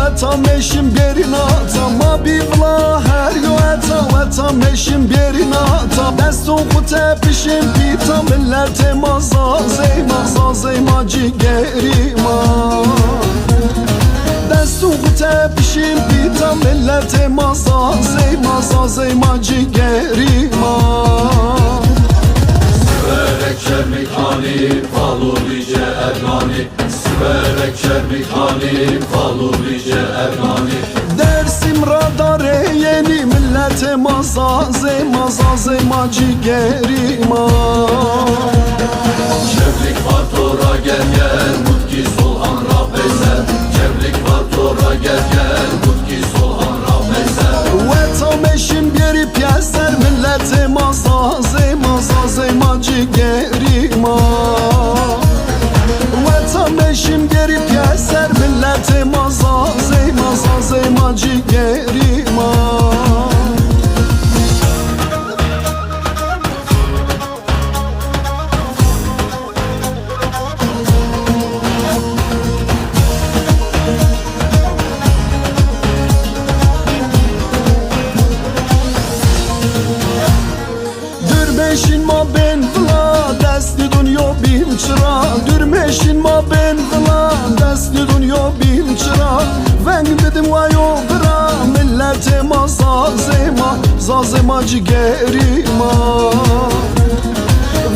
Weta meşim berina ma bivla her yo weta meşim berina Desto kute pişim pita millete maza zeyma cigerima Desto kute pişim pita millete maza zeyma cigerima Siverek şermikani falulice ergani Siverek şermikani falulice ergani Dersim radare yeni millete maza zeyma cigerima Çevlik var tora gel gel mutki solhan rapeser Çevlik var tora gel gel mutki solhan rapeser Weta meşim beri pyeser millete maza zeyma cigerima Weta meşim beri pyeser millete maza zeyma cigerima Dürmeşin ma ben vla desti dunyo bin çıra Dürmeşin ma ben vla desti dunyo bin çıra Ven dedim vayo bra millete maza zeyma cigerima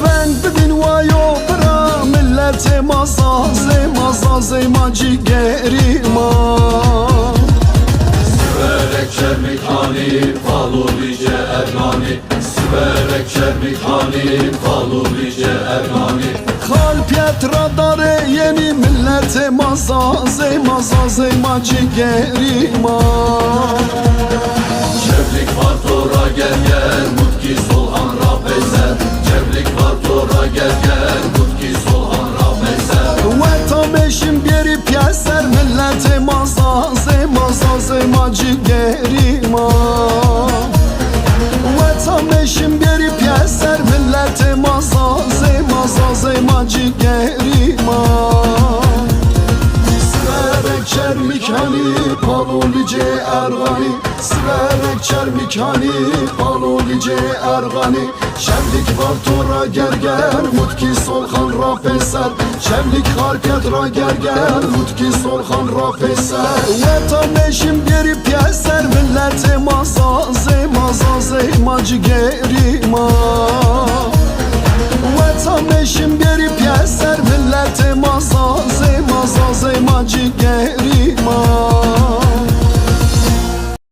Ven dedim vayo bra millete maza zeyma cigerima Siverek şermikani falulice ergani Siverek şermikani falulice ergani Kalp yetra dare yeni millete maza zeyma cigerima Çevlik var tora gel gel mutki solhan rapeser Çevlik var tora gel gel mutki solhan rapeser Weta meşim beri pyeser millete maza zeyma cigerima Weta meşim beri pyeser millete maza zeyma cigerima Siverek çermikani palulice ergani Siverek çermikani palulice ergani Şevlik var tora gerger mutki solhan rapeser Şevlik hareket ra gerger mutki solhan rapeser Weta meşim beri pyeser millete maza zeyma cigerima